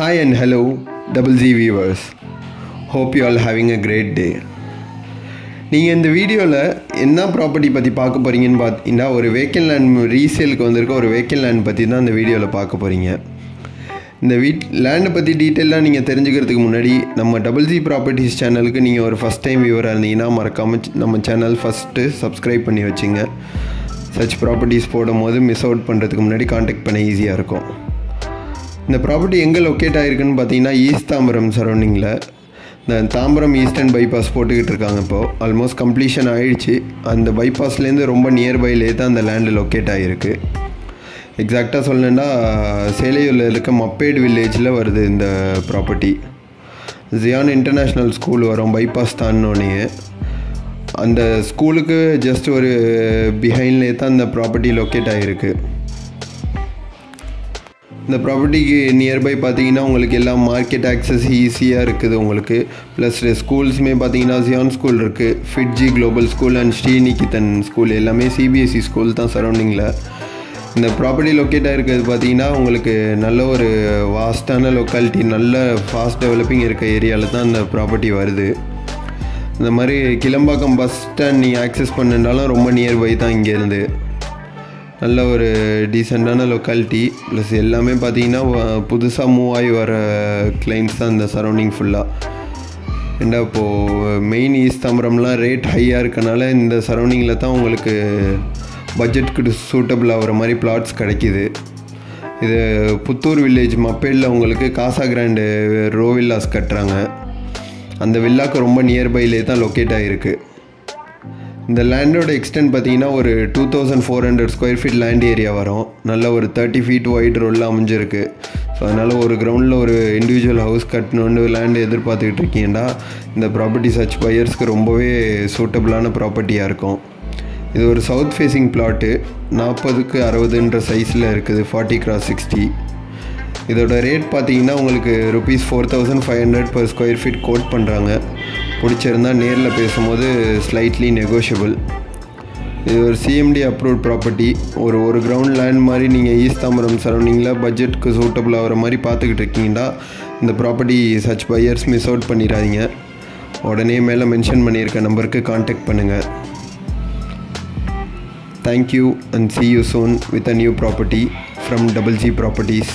Hi and hello, Double Z viewers. Hope you all having a great day. நீங்கள் இந்த வீடியோவில் என்ன property பற்றி பார்க்க போகிறீங்கன்னு பார்த்தீங்கன்னா ஒரு வேக்கன் லேண்ட் ரீசேலுக்கு வந்திருக்க ஒரு வேக்கன் லேண்ட் பற்றி தான் இந்த வீடியோவில் பார்க்க போகிறீங்க. இந்த லேண்டை பற்றி டீட்டெயிலாக நீங்கள் தெரிஞ்சுக்கிறதுக்கு முன்னாடி நம்ம டபுள் ஜி ப்ராப்பர்ட்டிஸ் சேனலுக்கு நீங்கள் ஒரு ஃபஸ்ட் டைம் வியூவராக இருந்தீங்கன்னா மறக்காமல் நம்ம சேனல் ஃபஸ்ட்டு சப்ஸ்கிரைப் பண்ணி வச்சுங்க. சர்ச் ப்ராப்பர்ட்டிஸ் போடும் போது மிஸ் அவுட் பண்ணுறதுக்கு முன்னாடி காண்டாக்ட் பண்ண ஈஸியாக இருக்கும். இந்த ப்ராப்பர்ட்டி எங்கே லொக்கேட் ஆகிருக்குன்னு பார்த்தீங்கன்னா ஈஸ்ட் தாம்பரம் சரௌண்டிங்கில் இந்த தாம்பரம் ஈஸ்டர்ன் பைபாஸ் போட்டுக்கிட்டு இருக்காங்க. இப்போது ஆல்மோஸ்ட் கம்ப்ளீஷன் ஆகிடுச்சு. அந்த பைபாஸ்லேருந்து ரொம்ப நியர்பைலே தான் அந்த லேண்டு லொக்கேட் ஆகிருக்கு. எக்ஸாக்டாக சொல்லணுன்னா சேலையூரில் இருக்க மப்பேடு வில்லேஜில் வருது இந்த ப்ராப்பர்ட்டி. ஜியான் இன்டர்நேஷ்னல் ஸ்கூல் வரும் பைபாஸ் தாண்டினோடனே. அந்த ஸ்கூலுக்கு ஜஸ்ட் ஒரு பிஹைண்ட்லே தான் இந்த ப்ராப்பர்ட்டி லொக்கேட் ஆகிருக்கு. இந்த ப்ராப்பர்ட்டிக்கு நியர்பை பார்த்தீங்கன்னா உங்களுக்கு எல்லாம் மார்க்கெட் ஆக்சஸ் ஈஸியாக இருக்குது உங்களுக்கு. ப்ளஸ் ஸ்கூல்ஸுமே பார்த்தீங்கன்னா ஜியான் ஸ்கூல் இருக்குது, FIITJEE global school and ஸ்ரீநிகிதன் school எல்லாமே சிபிஎஸ்சி ஸ்கூல் தான் சரௌண்டிங்கில். இந்த ப்ராப்பர்ட்டி லொக்கேட் ஆகிருக்கிறது பார்த்தீங்கன்னா உங்களுக்கு நல்ல ஒரு வாஸ்டான லொக்காலிட்டி, நல்ல ஃபாஸ்ட் டெவலப்பிங் இருக்க ஏரியாவில் தான் இந்த ப்ராப்பர்ட்டி வருது. இந்த மாதிரி கிளம்பாக்கம் பஸ் ஸ்டாண்ட் நீங்கள் ஆக்சஸ் பண்ணிருந்தாலும் ரொம்ப நியர்பை தான் இங்கேருந்து. நல்ல ஒரு டீசெண்டான லொக்காலிட்டி. ப்ளஸ் எல்லாமே பார்த்தீங்கன்னா புதுசாக மூவ் ஆகி வர கிளைண்ட்ஸ் தான் இந்த சரௌண்டிங் ஃபுல்லாக. ஏண்டா இப்போது மெயின் ஈஸ்ட் தாம்பரம்லாம் ரேட் ஹையாக இருக்கனால இந்த சரௌண்டிங்கில் தான் உங்களுக்கு பட்ஜெட்டுக்கு சூட்டபிள் ஆகிற மாதிரி பிளாட்ஸ் கிடைக்கிது. இது புத்தூர் வில்லேஜ் மப்பேடில் உங்களுக்கு காசா கிராண்டு ரோ வில்லாஸ் கட்டுறாங்க. அந்த வில்லாக்கு ரொம்ப நியர்பைலே தான் லொக்கேட் ஆகிருக்கு. இந்த லேண்டோட எக்ஸ்டென்ட் பார்த்தீங்கன்னா ஒரு 2400 ஸ்கொயர் ஃபீட் லேண்ட் ஏரியா வரும். நல்ல ஒரு 30 ஃபீட் ஒயிட் ரோடில் அமைஞ்சிருக்கு. ஸோ அதனால் ஒரு கிரவுண்டில் ஒரு இண்டிவிஜுவல் ஹவுஸ் கட்டணுன்னு லேண்டு எதிர்பார்த்துக்கிட்டு இருக்கீங்கன்னா இந்த ப்ராப்பர்ட்டி சர்ச் பையர்ஸ்க்கு ரொம்பவே சூட்டபிளான ப்ராப்பர்ட்டியாக இருக்கும். இது ஒரு சவுத் ஃபேஸிங் பிளாட்டு 40x60 சைஸில் இருக்குது, 40x60. இதோட ரேட் பார்த்தீங்கன்னா உங்களுக்கு ₹4500 per ஸ்கொயர் ஃபீட் கோட் பண்ணுறாங்க. பிடிச்சிருந்தால் நேரில் பேசும்போது ஸ்லைட்லி நெகோஷியபிள். இது ஒரு சிஎம்டி அப்ரூவ்ட் ப்ராப்பர்ட்டி. ஒரு கிரவுண்ட் லேண்ட் மாதிரி நீங்கள் ஈஸ்ட் தாம்பரம் சரௌண்டிங்கில் பட்ஜெட்டுக்கு சூட்டபிள் ஆகிற மாதிரி பார்த்துக்கிட்டு இருக்கீங்கன்னா இந்த property search buyers miss out பண்ணிடாதீங்க. உடனே மேலே மென்ஷன் பண்ணியிருக்க நம்பருக்கு காண்டாக்ட் பண்ணுங்கள். Thank you and see you soon with a new property from Double G Properties.